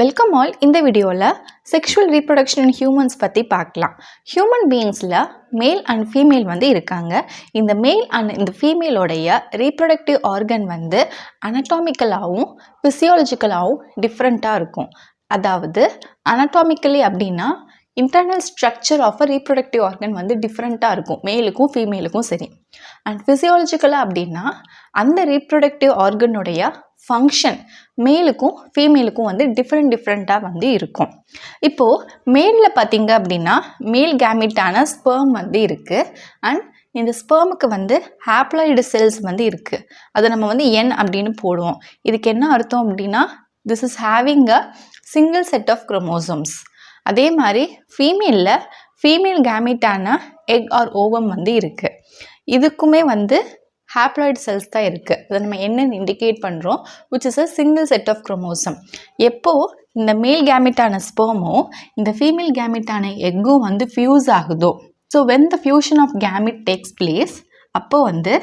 Welcome all. இந்த வீடியோவில் sexual reproduction in humans பற்றி பார்க்கலாம். ஹியூமன் பீயிங்ஸில் மேல் அண்ட் ஃபீமேல் இருக்காங்க. இந்த மேல் அண்ட் இந்த ஃபீமேலோடைய ரீப்ரொடக்டிவ் ஆர்கன் அனட்டாமிக்கலாகவும் ஃபிசியாலஜிக்கலாகவும் டிஃப்ரெண்ட்டாக இருக்கும். அதாவது அனட்டாமிக்கலி அப்படின்னா internal structure of a reproductive organ டிஃப்ரெண்ட்டாக இருக்கும், மேலுக்கும் ஃபீமேலுக்கும் சரி. அண்ட் ஃபிசியாலஜிக்கலாக அப்படின்னா அந்த ரீப்ரொடக்டிவ் ஆர்கனுடைய ஃபங்க்ஷன் மேலுக்கும் ஃபீமேலுக்கும் டிஃப்ரெண்ட்டாக இருக்கும். இப்போது மேலில் பார்த்தீங்க அப்படின்னா மேல் கேமிட்டான ஸ்பெர்ம் இருக்குது. அண்ட் இந்த ஸ்பெர்முக்கு ஹாப்ளாய்டு செல்ஸ் இருக்குது. அதை நம்ம என் அப்படின்னு போடுவோம். இதுக்கு என்ன அர்த்தம் அப்படின்னா this is having a single set of chromosomes. அதே மாதிரி ஃபீமேல் கேமிட்டான எக் ஆர் ஓவம் இருக்குது. இதுக்குமே ஹாப்ளாய்டு செல்ஸ் தான் இருக்குது. அதை நம்ம என்னன்னு இண்டிகேட் பண்ணுறோம், which is a single set of chromosome. எப்போது இந்த மேல் கேமிட்டான ஸ்பெர்மும் இந்த ஃபீமேல் கேமிட்டான எக்கும் ஃபியூஸ் ஆகுதோ, so when the fusion of gamete takes place, அப்போது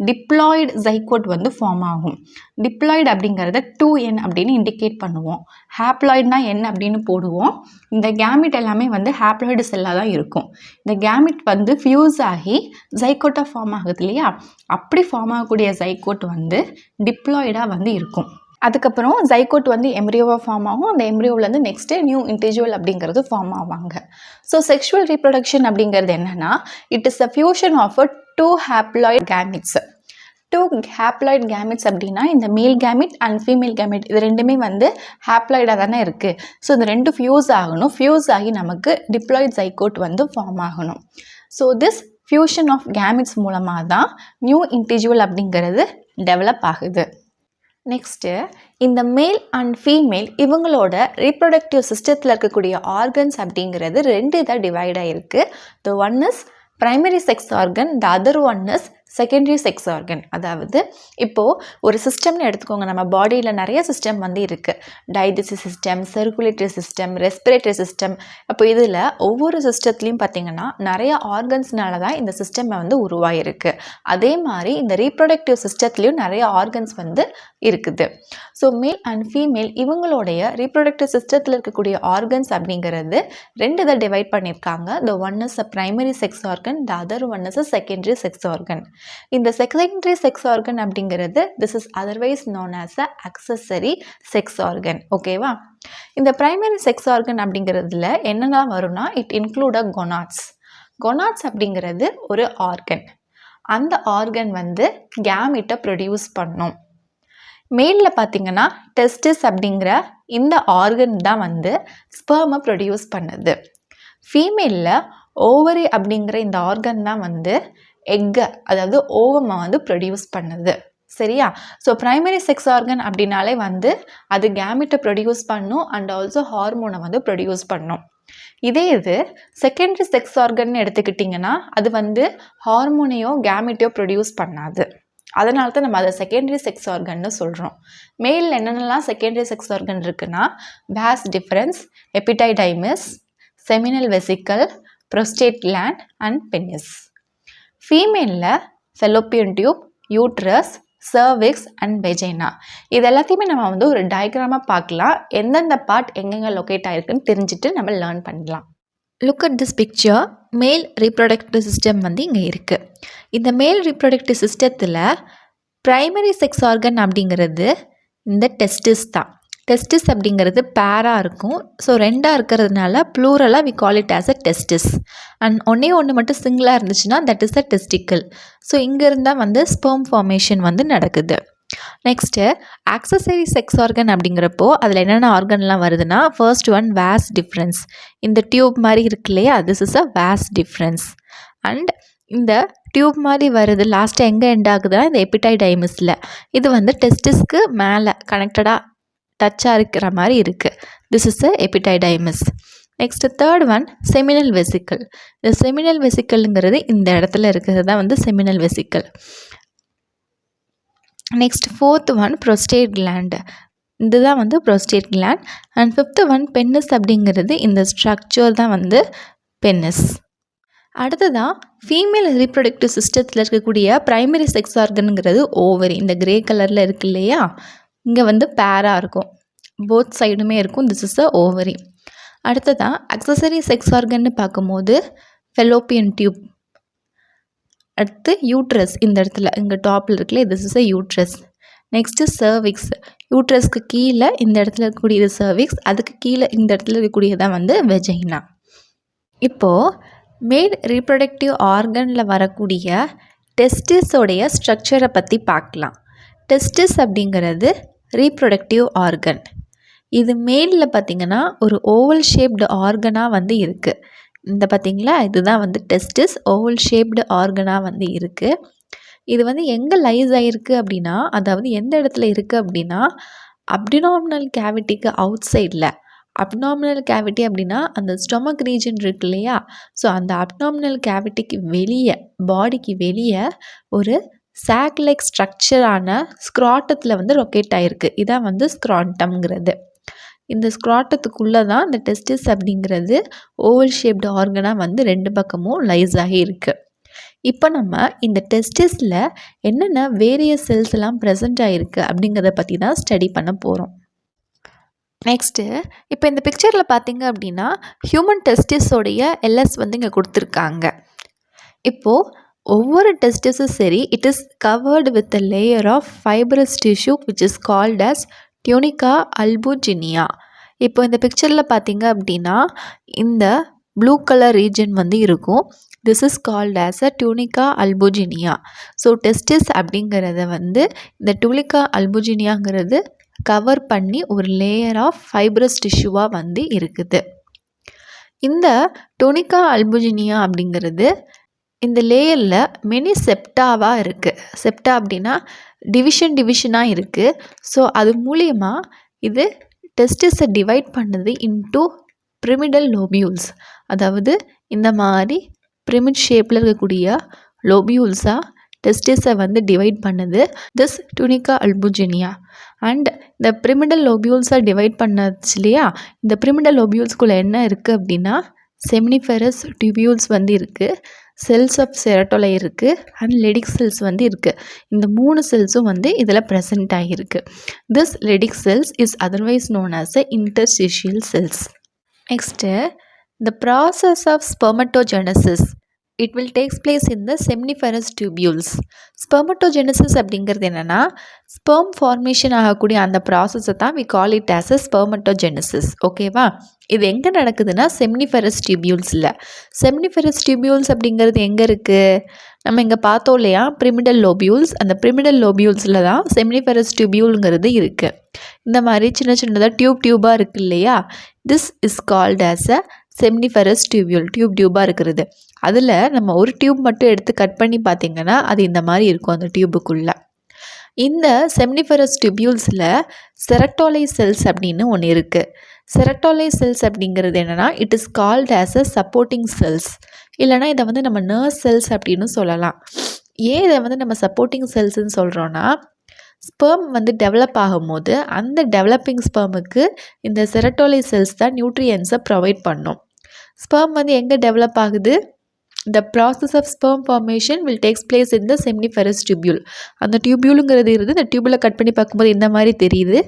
டிப்ளாய்டு ஜைகோட் ஃபார்ம் ஆகும். டிப்ளாய்டு அப்படிங்கிறத 2n அப்படின்னு இண்டிகேட் பண்ணுவோம். ஹாப்ளாய்டுனா n அப்படின்னு போடுவோம். இந்த கேமிட் எல்லாமே ஹாப்ளாய்டு செல்லாக தான் இருக்கும். இந்த கேமிட் ஃபியூஸ் ஆகி ஜைகோட்டாக ஃபார்ம் ஆகுது இல்லையா, அப்படி ஃபார்ம் ஆகக்கூடிய ஜைகோட் டிப்ளாய்டாக இருக்கும். அதுக்கப்புறம் ஜைகோட் எம்ப்ரியோவாக ஃபார்ம் ஆகும். அந்த எம்ப்ரியோவிலேருந்து நெக்ஸ்ட்டு நியூ இன்டிஜுவல் அப்படிங்கிறது ஃபார்ம் ஆவாங்க. ஸோ செக்ஷுவல் ரீப்ரொடக்ஷன் அப்படிங்கிறது என்னென்னா it is a fusion of a 2 haploid gametes. 2 haploid gametes அப்படின்னா இந்த மேல் கேமிட் அண்ட் ஃபீமேல் கேமிட் இது ரெண்டுமே ஹாப்ளாய்டாக தானே இருக்குது. ஸோ இந்த ரெண்டு ஃபியூஸ் ஆகணும். ஃபியூஸ் ஆகி நமக்கு டிப்ளாய்டு ஜைகோட் ஃபார்ம் ஆகணும். So this fusion of gametes மூலமாக தான் நியூ இன்டிஜுவல் அப்படிங்கிறது டெவலப் ஆகுது. நெக்ஸ்ட்டு இந்த மேல் அண்ட் ஃபீமேல் இவங்களோட ரீப்ரொடக்டிவ் சிஸ்டத்தில் இருக்கக்கூடிய ஆர்கன்ஸ் அப்படிங்கிறது 2 இதாக டிவைட் ஆகிருக்கு. த one is primary sex organ, the other one is secondary sex organ. அதாவது இப்போது ஒரு சிஸ்டம்னு எடுத்துக்கோங்க. நம்ம பாடியில் நிறைய சிஸ்டம் இருக்குது. Digestive system, circulatory system, respiratory system. அப்போ இதில் ஒவ்வொரு சிஸ்டத்துலேயும் பார்த்திங்கன்னா நிறைய ஆர்கன்ஸ்னால தான் இந்த சிஸ்டம் உருவாகிருக்கு. அதே மாதிரி இந்த ரீப்ரொடக்டிவ் சிஸ்டத்துலேயும் நிறைய ஆர்கன்ஸ் இருக்குது. ஸோ மேல் அண்ட் ஃபீமேல் இவங்களுடைய ரீப்ரொடக்டிவ் சிஸ்டத்தில் இருக்கக்கூடிய ஆர்கன்ஸ் அப்படிங்கிறது 2 இதை டிவைட் பண்ணியிருக்காங்க. The one is a primary sex organ, the other one is a secondary sex organ. இந்த செகண்டரி செக்ஸ் ஆர்கன் அப்படிங்கிறது this is otherwise known as a accessory sex organ. ஓகேவா? இந்த பிரைமரி செக்ஸ் ஆர்கன் அப்படிங்கிறதுல என்னெல்லாம் வரும்னா it include a gonads. Gonads அப்படிங்கிறது ஒரு organ. அந்த ஆர்கன் கேமிட்டை ப்ரொடியூஸ் பண்ணும். மேலில் பார்த்தீங்கன்னா டெஸ்டிஸ் அப்படிங்கிற இந்த ஆர்கன் தான் ஸ்பெர்மை ப்ரொடியூஸ் பண்ணுது. ஃபீமேலில் ஓவரி அப்படிங்கிற இந்த ஆர்கன் தான் எக்கை அதாவது ஓவமை ப்ரொடியூஸ் பண்ணுது. சரியா? ஸோ ப்ரைமரி செக்ஸ் ஆர்கன் அப்படின்னாலே அது கேமிட்டை ப்ரொடியூஸ் பண்ணும் அண்ட் ஆல்சோ ஹார்மோனை ப்ரொடியூஸ் பண்ணும். இதே இது செகண்டரி செக்ஸ் ஆர்கன் எடுத்துக்கிட்டிங்கன்னா அது ஹார்மோனையோ கேமிட்டையோ ப்ரொடியூஸ் பண்ணாது. அதனால தான் நம்ம அதை செகண்டரி செக்ஸ் ஆர்கன்னு சொல்கிறோம். மேலில் என்னென்னலாம் செகண்டரி செக்ஸ் ஆர்கன் இருக்குன்னா vas deferens, epididymis, seminal vesicle, prostate gland and penis. ஃபீமேலில் fallopian tube, uterus, cervix and vagina. இது எல்லாத்தையுமே நம்ம ஒரு டயக்ராமாக பார்க்கலாம். எந்தெந்த பார்ட் எங்கெங்கே லொக்கேட் ஆகிருக்குன்னு தெரிஞ்சுட்டு நம்ம லேர்ன் பண்ணலாம். Look at this picture. மேல் ரீப்ரொடக்டிவ் சிஸ்டம் இங்கே இருக்குது. இந்த மேல் ரீப்ரொடக்டிவ் சிஸ்டத்தில் ப்ரைமரி செக்ஸ் ஆர்கன் அப்படிங்கிறது இந்த டெஸ்டிஸ் தான். டெஸ்டிஸ் அப்படிங்கிறது பேராக இருக்கும். ஸோ 2ஆக இருக்கிறதுனால ப்ளூரலாக we call it as a testis. And ஒன்று மட்டும் சிங்கிளாக இருந்துச்சுன்னா that is a testicle. So இங்கே இருந்தால் ஸ்பெர்ம் ஃபார்மேஷன் நடக்குது. நெக்ஸ்ட்டு ஆக்சஸரி செக்ஸ் ஆர்கன் அப்படிங்கிறப்போ அதில் என்னென்ன ஆர்கன்லாம் வருதுன்னா ஃபர்ஸ்ட் ஒன் வாஸ் டிஃப்ரென்ஸ். இந்த டியூப் மாதிரி இருக்கு இல்லையா, this is a vas deferens. And இந்த டியூப் மாதிரி வருது லாஸ்ட்டாக எங்கே எண்ட் ஆகுதுன்னா இந்த எபிடைடைமிஸில். இது டெஸ்டிஸ்க்கு மேலே கனெக்டடாக டச்சாக இருக்கிற மாதிரி இருக்குது. This is a epididymis. Next third one seminal vesicle. இந்த செமினல் வெசிக்கலுங்கிறது இந்த இடத்துல இருக்கிறது தான் seminal vesicle. Next fourth one prostate gland. இதுதான் prostate gland. And fifth one penis அப்படிங்கிறது இந்த ஸ்ட்ரக்சர் தான் பென்னிஸ். அடுத்ததான் ஃபீமேல் ரீப்ரொடக்டிவ் சிஸ்டத்தில் இருக்கக்கூடிய ப்ரைமரி செக்ஸ் ஆர்கனுங்கிறது ஓவரி. இந்த கிரே கலரில் இருக்கு இல்லையா, இங்கே பேராக இருக்கும். போத் சைடுமே இருக்கும். This is a ovary. அடுத்ததான் அக்சசரி செக்ஸ் ஆர்கன்னு பார்க்கும்போது ஃபெலோப்பியன் டியூப். அடுத்து யூட்ரஸ், இந்த இடத்துல இங்கே டாப்பில் இருக்குல்ல, this is a uterus. Next cervix. யூட்ரஸ்க்கு கீழே இந்த இடத்துல இருக்கக்கூடியது சர்விக்ஸ், அதுக்கு கீழே இந்த இடத்துல இருக்கக்கூடியதான் வந்து வெஜைனா. இப்போது மேல் ரீப்ரொடக்டிவ் ஆர்கனில் வரக்கூடிய டெஸ்டிஸோடைய ஸ்ட்ரக்சரை பற்றி பார்க்கலாம். டெஸ்டிஸ் அப்படிங்கிறது ரீப்ரொடக்டிவ் ஆர்கன். இது மேலில் பார்த்திங்கன்னா ஒரு ஓவல் ஷேப்டு ஆர்கனாக வந்து இருக்குது. இந்த பார்த்திங்களா, இதுதான் வந்து டெஸ்டிஸ், ஓவல் ஷேப்டு ஆர்கனாக வந்து இருக்குது. இது வந்து எங்கே லைஸ் ஆகிருக்கு அப்படின்னா, அதாவது எந்த இடத்துல இருக்குது அப்படின்னா, அப்டினாமினல் கேவிட்டிக்கு அவுட் சைடில். அப்னாமினல் கேவிட்டி அப்படின்னா அந்த ஸ்டொமக் ரீஜன் இருக்கு இல்லையா, ஸோ அந்த அப்னாமினல் கேவிட்டிக்கு வெளியே, பாடிக்கு வெளியே ஒரு சாக் லைக் ஸ்ட்ரக்சரான ஸ்க்ராட்டத்தில் வந்து ரொக்கேட் ஆகிருக்கு. இதான் வந்து ஸ்க்ராட்டம்ங்கிறது. இந்த ஸ்க்ராட்டத்துக்குள்ளே தான் இந்த டெஸ்டிஸ் அப்படிங்கிறது ஓவல் ஷேப்டு ஆர்கனாக வந்து ரெண்டு பக்கமும் லைஸ் ஆகி இருக்குது. இப்போ நம்ம இந்த டெஸ்டிஸில் என்னென்ன வேரியஸ் செல்ஸ் எல்லாம் ப்ரெசென்ட் ஆகிருக்கு அப்படிங்கிறத பற்றி தான் ஸ்டடி பண்ண போகிறோம். நெக்ஸ்ட்டு இப்போ இந்த பிக்சரில் பார்த்தீங்க அப்படின்னா ஹியூமன் டெஸ்டிஸோடைய எல்எஸ் வந்து இங்கே கொடுத்துருக்காங்க. இப்போது ஒவ்வொரு டெஸ்டிஸும் சரி, it is covered with a layer of fibrous tissue which is called as tunica albuginea. இப்போ இந்த பிக்சரில் பார்த்தீங்க அப்படின்னா இந்த ப்ளூ கலர் ரீஜன் வந்து இருக்கும். This is called as a tunica albuginea. So testis அப்படிங்கிறத வந்து இந்த டியூனிகா அல்புஜினியாங்கிறது கவர் பண்ணி ஒரு லேயர் ஆஃப் ஃபைப்ரஸ் டிஷ்யூவாக வந்து இருக்குது. இந்த டியூனிகா அல்புஜினியா அப்படிங்கிறது இந்த லேயரில் மெனி செப்டாவாக இருக்குது. செப்டா அப்படின்னா டிவிஷனாக இருக்குது. ஸோ அது மூலியமாக இது டெஸ்டிஸை டிவைட் பண்ணுது இன்டூ பிரிமிடல் லோபியூல்ஸ். அதாவது இந்த மாதிரி பிரிமிட் ஷேப்பில் இருக்கக்கூடிய லோபியூல்ஸாக டெஸ்டிஸை வந்து டிவைட் பண்ணுது திஸ் டியூனிகா அல்புஜினியா. அண்ட் இந்த பிரிமிடல் லோபியூல்ஸை டிவைட் பண்ணச்சு இல்லையா, இந்த பிரிமிடல் லோபியூல்ஸ்குள்ளே என்ன இருக்குது அப்படின்னா செமினிஃபெரஸ் டியூபியூல்ஸ் வந்து இருக்குது, செல்ஸ் ஆஃப் செரட்டோலை இருக்குது, அண்ட் லெடிக் செல்ஸ் வந்து இருக்குது. இந்த 3 செல்ஸும் வந்து இதில் ப்ரெசென்ட் ஆகியிருக்கு. This Leydig cells is otherwise known as a interstitial cells. Next the process of spermatogenesis, it will takes place in the seminiferous tubules. Spermatogenesis அப்படிங்கிறது என்னென்னா ஸ்பெர்ம் ஃபார்மேஷன் ஆகக்கூடிய அந்த ப்ராசஸை தான் we call it as a spermatogenesis. ஓகேவா, இது எங்கே நடக்குதுன்னா செமினிஃபெரஸ் டியூபியூல்ஸில். செமினிஃபெரஸ் டியூபியூல்ஸ் அப்படிங்கிறது எங்கே இருக்குது, நம்ம இங்கே பார்த்தோம் இல்லையா பிரிமிடல் லோபியூல்ஸ், அந்த பிரிமிடல் லோபியூல்ஸில் தான் செமினிஃபெரஸ் டியூபியூலுங்கிறது இருக்குது. இந்த மாதிரி சின்ன சின்னதாக டியூபாக இருக்குது இல்லையா, this is called as a seminiferous டியூபாக இருக்கிறது. அதில் நம்ம ஒரு டியூப் மட்டும் எடுத்து கட் பண்ணி பார்த்திங்கன்னா அது இந்த மாதிரி இருக்கும் அந்த டியூபுக்குள்ளே. இந்த செமினிஃபெரஸ் டியூபியூல்ஸில் செரட்டோலை செல்ஸ் அப்படின்னு ஒன்று இருக்குது. செரட்டோலை செல்ஸ் அப்படிங்கிறது என்னென்னா it is called as a supporting cells, இல்லைனா இதை வந்து நம்ம நர்ஸ் செல்ஸ் அப்படின்னு சொல்லலாம். ஏன் இதை வந்து நம்ம சப்போர்ட்டிங் செல்ஸ்ன்னு சொல்கிறோன்னா, ஸ்பெர்ம் வந்து டெவலப் ஆகும்போது அந்த டெவலப்பிங் ஸ்பெர்முக்கு இந்த செரட்டோலை செல்ஸ் தான் நியூட்ரியன்ஸை ப்ரொவைட் பண்ணும். ஸ்பெர்ம் வந்து எங்கே டெவலப் ஆகுது, the process of sperm formation will takes place in the seminiferous tubule. அந்த டியூபியூலுங்கிறது இருக்குது, இந்த டியூபில் கட் பண்ணி பார்க்கும்போது இந்த மாதிரி தெரியுது.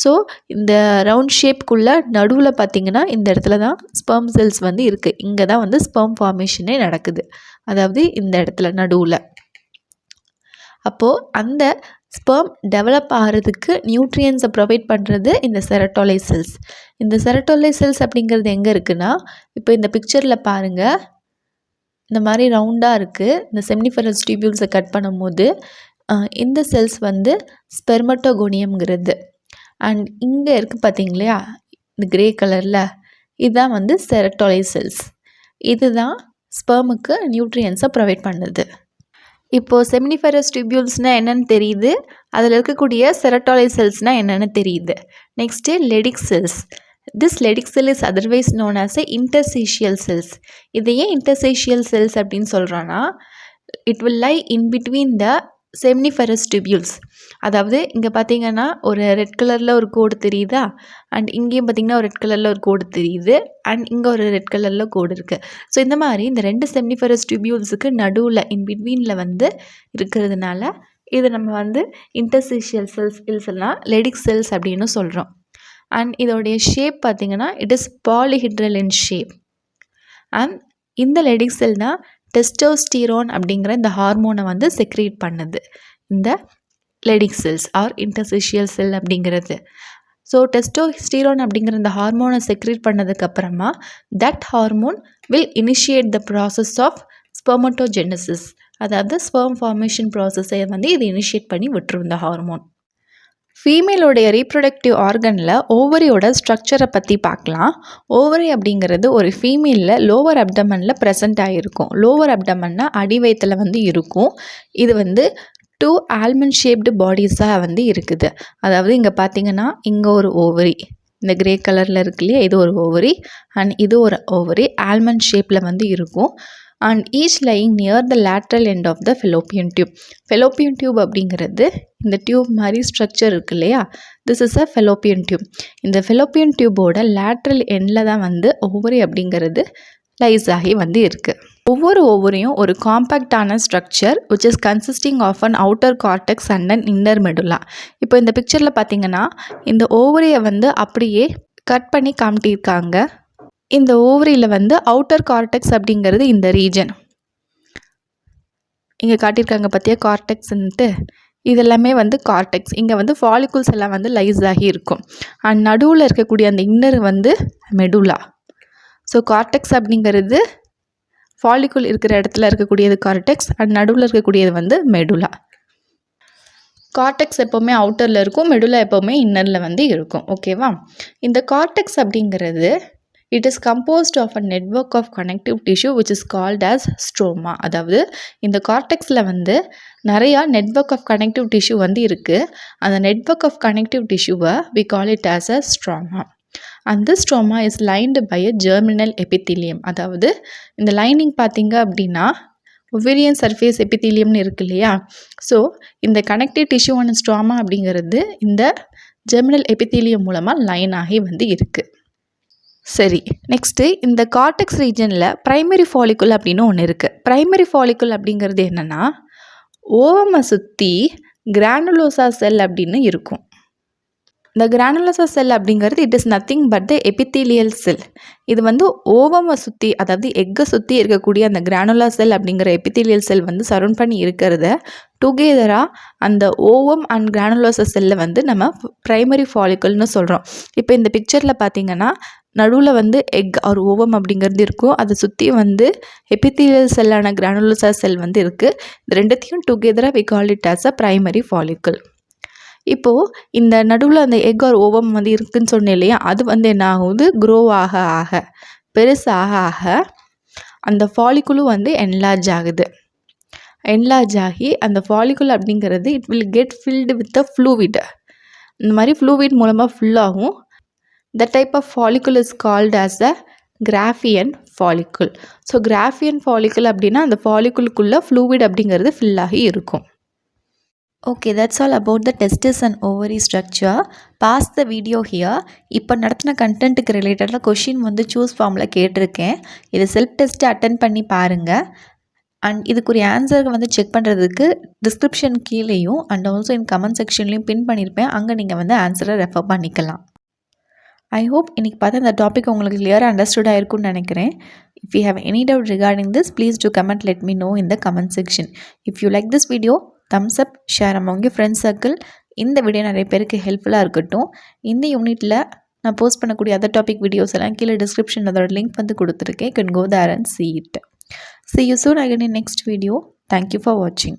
ஸோ இந்த ரவுண்ட் ஷேப்புக்குள்ளே நடுவில் பார்த்திங்கன்னா இந்த இடத்துல தான் ஸ்பெர்ம் செல்ஸ் வந்து இருக்குது. இங்கே தான் வந்து ஸ்பெர்ம் ஃபார்மேஷனே நடக்குது, அதாவது இந்த இடத்துல நடுவில். அப்போது அந்த ஸ்பெர்ம் டெவலப் ஆகிறதுக்கு நியூட்ரியன்ஸை ப்ரொவைட் பண்ணுறது இந்த செரட்டோலை செல்ஸ். இந்த செரட்டோலை செல்ஸ் அப்படிங்கிறது எங்கே இருக்குன்னா, இப்போ இந்த பிக்சரில் பாருங்கள், இந்த மாதிரி ரவுண்டாக இருக்குது. இந்த செமினிஃபெரஸ் டியூபியூல்ஸை கட் பண்ணும்போது இந்த செல்ஸ் வந்து ஸ்பெர்மட்டோகோனியம்ங்கிறது. அண்ட் இங்கே இருக்குது பார்த்தீங்களா இந்த கிரே கலரில், இதுதான் வந்து செரட்டோலை செல்ஸ். இதுதான் ஸ்பெர்முக்கு நியூட்ரியன்ஸை ப்ரொவைட் பண்ணுது. இப்போது செமினிஃபெரஸ் டியூபியூல்ஸ்னால் என்னென்னு தெரியுது, அதில் இருக்கக்கூடிய செரட்டோலை செல்ஸ்னால் என்னென்னு தெரியுது. Next Leydig cells. This Leydig cell is otherwise known as a interstitial cells. இது ஏன் இன்டர்ஸ்டிஷியல் செல்ஸ் அப்படின்னு சொல்கிறோன்னா, it will lie in between the seminiferous tubules. அதாவது இங்கே பார்த்தீங்கன்னா ஒரு ரெட் கலரில் ஒரு கோடு தெரியுதா, அண்ட் இங்கேயும் பார்த்திங்கன்னா ஒரு ரெட் கலரில் ஒரு கோடு தெரியுது, அண்ட் இங்கே ஒரு ரெட் கலரில் கோடு இருக்குது. ஸோ இந்த மாதிரி இந்த 2 செமினிஃபெரஸ் டியூபியூல்ஸுக்கு நடுவில் இன் பிட்வீனில் வந்து இருக்கிறதுனால இது நம்ம வந்து இன்டர்ஸ்டிஷியல் செல்ஸ் இல்லைன்னா லெடிக் செல்ஸ் அப்படின்னு சொல்கிறோம். அண்ட் இதோடைய ஷேப் பார்த்திங்கன்னா it is polyhedral in shape. And இந்த லெடிக் செல் தான் டெஸ்டோஸ்டிரோன் அப்படிங்கிற இந்த ஹார்மோனை வந்து செக்ரேட் பண்ணுது இந்த Leydig cells or interstitial cell அப்படிங்கிறது. ஸோ டெஸ்டோஸ்டிரோன் அப்படிங்கிற இந்த ஹார்மோனை செக்ரேட் பண்ணதுக்கப்புறமா that hormone will initiate the process of spermatogenesis, அதாவது ஸ்பெர்ம் ஃபார்மேஷன் ப்ராசஸை வந்து இது இனிஷியேட் பண்ணி விட்டுரும் இந்த ஹார்மோன். ஃபீமேலோடைய ரீப்ரொடக்டிவ் ஆர்கனில் ஓவரியோட ஸ்ட்ரக்சரை பற்றி பார்க்கலாம். ஓவரி அப்படிங்கிறது ஒரு ஃபீமேலில் லோவர் அப்டமனில் ப்ரெசென்ட் ஆகிருக்கும். லோவர் அப்டமன்னா அடி வயிற்றில் வந்து இருக்கும். இது வந்து 2 ஆல்மண்ட் ஷேப்டு பாடிஸாக வந்து இருக்குது. அதாவது இங்கே பார்த்தீங்கன்னா இங்கே ஒரு ஓவரி, இந்த கிரே கலரில் இருக்கு இல்லையா, இது ஒரு ஓவரி அண்ட் இது ஒரு ஓவரி ஆல்மண்ட் ஷேப்பில் வந்து இருக்கும். And each lying near the lateral end of the fallopian tube. Fallopian tube அப்படிங்கிறது இந்த டியூப் மாதிரி ஸ்ட்ரக்சர் இருக்குது இல்லையா, this is a fallopian tube. இந்த ஃபெலோப்பியன் டியூபோட லேட்ரல் எண்டில் தான் வந்து ஓவரி அப்படிங்கிறது லைஸ் ஆகி வந்து இருக்குது. ஒவ்வொரு ஓவரியும் ஒரு காம்பேக்டான structure which is consisting of an outer cortex and an inner medulla. இப்போ இந்த பிக்சரில் பார்த்தீங்கன்னா இந்த ஓவரியை வந்து அப்படியே கட் பண்ணி காமிட்டிருக்காங்க. இந்த ஓவரியில் வந்து அவுட்டர் கார்டெக்ஸ் அப்படிங்கிறது இந்த ரீஜன் இங்கே காட்டியிருக்காங்க பார்த்தியா, கார்டெக்ஸ்ன்ட்டு. இதெல்லாமே வந்து கார்டெக்ஸ். இங்கே வந்து ஃபாலிகுல்ஸ் எல்லாம் வந்து லைஸ் ஆகி இருக்கும். அண்ட் நடுவில் இருக்கக்கூடிய அந்த இன்னர் வந்து மெடுலா. ஸோ கார்டெக்ஸ் அப்படிங்கிறது ஃபாலிகுல் இருக்கிற இடத்துல இருக்கக்கூடியது கார்டெக்ஸ் அண்ட் நடுவில் இருக்கக்கூடியது வந்து மெடுலா. கார்டெக்ஸ் எப்போவுமே அவுட்டரில் இருக்கும், மெடுலா எப்போவுமே இன்னரில் வந்து இருக்கும். ஓகேவா? இந்த கார்டெக்ஸ் அப்படிங்கிறது it is composed of a network of connective tissue which is called as stroma. அதாவது இந்த கார்டெக்ஸில் வந்து நிறையா நெட்வொர்க் ஆஃப் கனெக்டிவ் டிஷ்யூ வந்து இருக்குது. அந்த நெட்வொர்க் ஆஃப் கனெக்டிவ் டிஷ்யூவை we call it as a stroma. and this stroma is lined by a germinal epithelium. அதாவது இந்த லைனிங் பார்த்தீங்க அப்படின்னா ஒவேரியன் சர்ஃபேஸ் எபித்தீலியம்னு இருக்கு இல்லையா. ஸோ இந்த கனெக்டிவ் டிஷ்யூவான ஸ்ட்ராமா அப்படிங்கிறது இந்த ஜெர்மினல் எபித்தீலியம் மூலமாக லைன் ஆகி வந்து இருக்குது. சரி, நெக்ஸ்ட்டு இந்த கார்டெக்ஸ் ரீஜனில் ப்ரைமரி ஃபாலிகுல் அப்படின்னு ஒன்று இருக்குது. ப்ரைமரி ஃபாலிகுல் அப்படிங்கிறது என்னென்னா ஓவமை சுற்றி கிரானுலோசா செல் அப்படின்னு இருக்கும். இந்த கிரானுலோசா செல் அப்படிங்கிறது it is nothing but the epithelial cell. இது வந்து ஓவமை சுற்றி, அதாவது எக்கை சுற்றி இருக்கக்கூடிய அந்த கிரானுலா செல் அப்படிங்கிற எபித்தீலியல் செல் வந்து சரௌண்ட் பண்ணி இருக்கிறத டுகெதராக அந்த ஓவம் அண்ட் கிரானுலோசா செல்லை வந்து நம்ம ப்ரைமரி ஃபாலிகுல்னு சொல்கிறோம். இப்போ இந்த பிக்சரில் பார்த்தீங்கன்னா நடுவில் வந்து எக் ஆர் ஓவம் அப்படிங்கிறது இருக்கும். அதை சுற்றி வந்து எபித்தீலியல் செல்லான கிரானுலோசா செல் வந்து இருக்குது. இது ரெண்டுத்தையும் டுகெதராக we call it as a primary follicle. இப்போது இந்த நடுவில் அந்த எக் ஆர் ஓவம் வந்து இருக்குதுன்னு சொன்னேன் இல்லையா, அது வந்து என்ன ஆகுது, க்ரோ ஆக ஆக பெருசாக ஆக அந்த ஃபாலிகுலும் வந்து என்லார்ஜ் ஆகுது. என்லார்ஜ் ஆகி அந்த ஃபாலிகுல் அப்படிங்கிறது it will get filled with a fluid. இந்த மாதிரி ஃப்ளூவிட் மூலமாக ஃபுல்லாகும். The type of follicle is called as a Graafian follicle. So Graafian follicle அப்படின்னா அந்த ஃபாலிகுலுக்குள்ளே ஃப்ளூவிட் அப்படிங்கிறது ஃபில் ஆகி இருக்கும். Okay, that's all about the testis and ovary structure. Pause the video here. இப்போ நடத்தின கண்டென்ட்டுக்கு ரிலேட்டடாக கொஷின் வந்து சூஸ் ஃபார்மில் கேட்டிருக்கேன். இதை செல்ஃப் டெஸ்ட்டு அட்டன் பண்ணி பாருங்கள். அண்ட் இதுக்குரிய ஆன்சருக்கு வந்து செக் பண்ணுறதுக்கு டிஸ்கிரிப்ஷன் கீழேயும் அண்ட் ஆல்சோ இன் கமெண்ட் செக்ஷன்லேயும் பின் பண்ணியிருப்பேன். அங்கே நீங்கள் வந்து ஆன்சரை ரெஃபர் பண்ணிக்கலாம். ஐ ஹோப் இன்றைக்கி பார்த்தா இந்த டாபிக் உங்களுக்கு கிளியராக அண்டர்ஸ்டுட் ஆகிருக்குன்னு நினைக்கிறேன். If you have any doubt regarding this, please do comment, let me know in the comment section. If you like this video, thumbs up, share among your friends circle. இந்த video நிறைய பேருக்கு ஹெல்ப்ஃபுல்லாக இருக்கட்டும். இந்த யூனிட்டில் நான் போஸ்ட் பண்ணக்கூடிய other topic videos எல்லாம் கீழே டிஸ்கிரிப்ஷன் அதோட லிங்க் வந்து கொடுத்துருக்கேன். You can go there and see it. See you soon again in next video. Thank you for watching.